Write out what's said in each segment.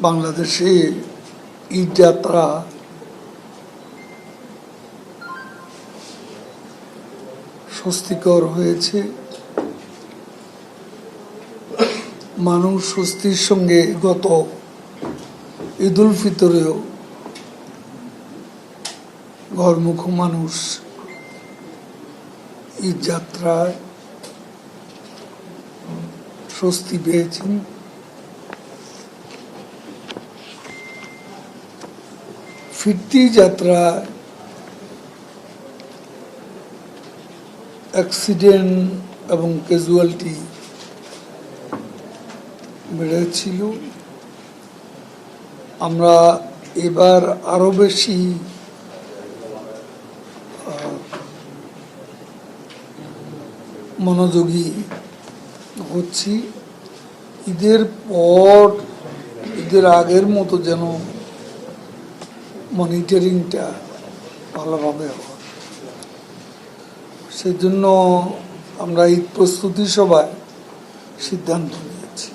বাংলাদেশে ঈদ যাত্রা স্বস্তিকর হয়েছে। মানুষ স্বস্তির সঙ্গে গত ঈদ উল ফিতরেও ঘরমুখ মানুষ ঈদ যাত্রায় স্বস্তি পেয়েছেন। ফিরতি যাত্রা অ্যাক্সিডেন্ট এবং ক্যাজুয়ালিটি বেড়েছিল। আমরা এবার আরো বেশি মনোযোগী হচ্ছি। ঈদের পর ঈদের আগের মতো যেন মনিটরিংটা ভালোভাবে হয়, সেজন্য আমরা ঈদ প্রস্তুতি সভায় সিদ্ধান্ত নিয়েছি।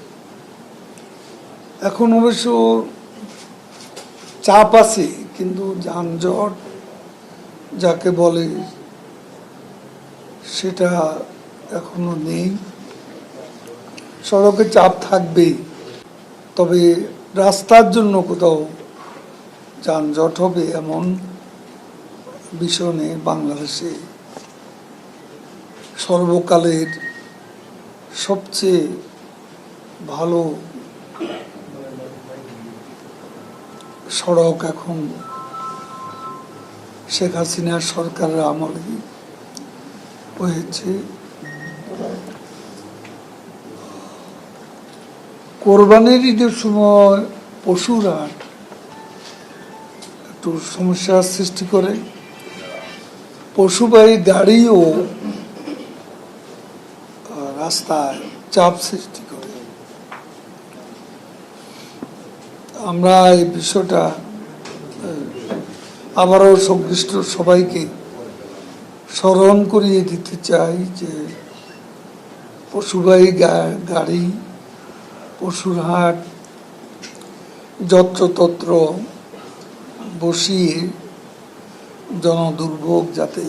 এখন অবশ্য চাপ আছে, কিন্তু যানজট যাকে বলে সেটা এখনো নেই। সড়কে চাপ থাকবেই, তবে রাস্তার জন্য কোথাও যানজট হবে এমন বিষয় নেই। বাংলাদেশে সর্বকালের সবচেয়ে ভালো সড়ক এখন শেখ হাসিনার সরকারের আমলে হয়েছে। কোরবানির ঈদের সময় পশুর হাট একটু সমস্যার সৃষ্টি করে, পশুবাহী গাড়িও রাস্তায় চাপ সৃষ্টি করে। আমরা এই বিষয়টা আবারও সংশ্লিষ্ট সবাইকে স্মরণ করিয়ে দিতে চাই যে পশুবাহী গাড়ি, পশুর হাট যত্রতত্র বসিয়ে জনদুর্ভোগ যাতে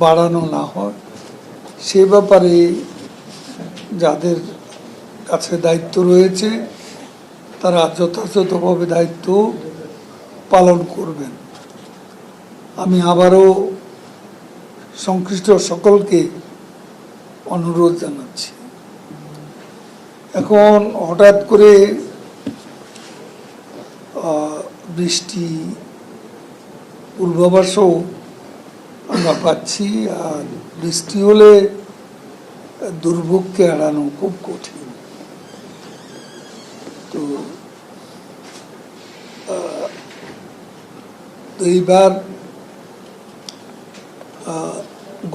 বাড়ানো না হয়, সে ব্যাপারে যাদের কাছে দায়িত্ব রয়েছে তারা যথাযথভাবে দায়িত্ব পালন করবেন। আমি আবারও সংশ্লিষ্ট সকলকে অনুরোধ জানাচ্ছি। এখন হঠাৎ করে বৃষ্টি পূর্বাভাসও আমরা পাচ্ছি, আর বৃষ্টি হলে দুর্ভোগকে এড়ানো খুব কঠিন। তো এইবার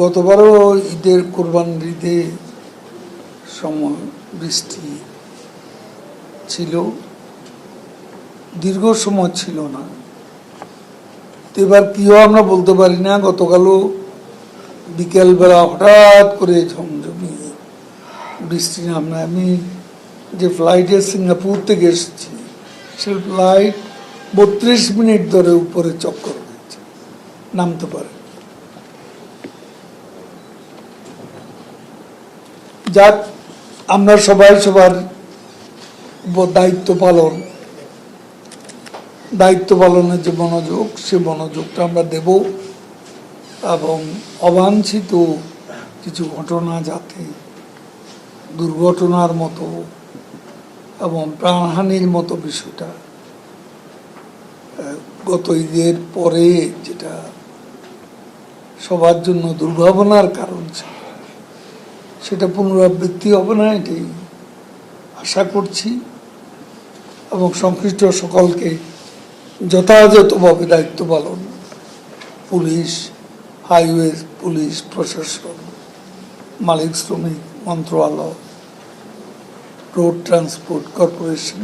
গতবারও ঈদের কোরবানির ঈদে সময় বৃষ্টি ছিল, দীর্ঘ সময় ছিল না। এবার কি হয় আমরা বলতে পারি না। গতকালও বিকেলবেলা হঠাৎ করে ঝমঝমি বৃষ্টি নামে। আমি যে ফ্লাইটে সিঙ্গাপুর থেকে এসেছি, সে ফ্লাইট 32 মিনিট ধরে উপরে চক্কর হয়েছে, নামতে পারে। যাক, আমরা সবাই সবার দায়িত্ব পালনের যে মনোযোগ, সে মনোযোগটা আমরা দেব, এবং অবাঞ্ছিত কিছু ঘটনা যাতে দুর্ঘটনার মতো এবং প্রাণহানির মতো বিষয়টা গত ঈদের পরে যেটা সবার জন্য দুর্ভাবনার কারণ ছিল, সেটা পুনরাবৃত্তি হবে না, এটাই আশা করছি। এবং সংশ্লিষ্ট সকলকে যথাযথভাবে দায়িত্ব পালন, পুলিশ, হাইওয়ে পুলিশ প্রশাসন, মালিক শ্রমিক মন্ত্রণালয়, রোড ট্রান্সপোর্ট কর্পোরেশন,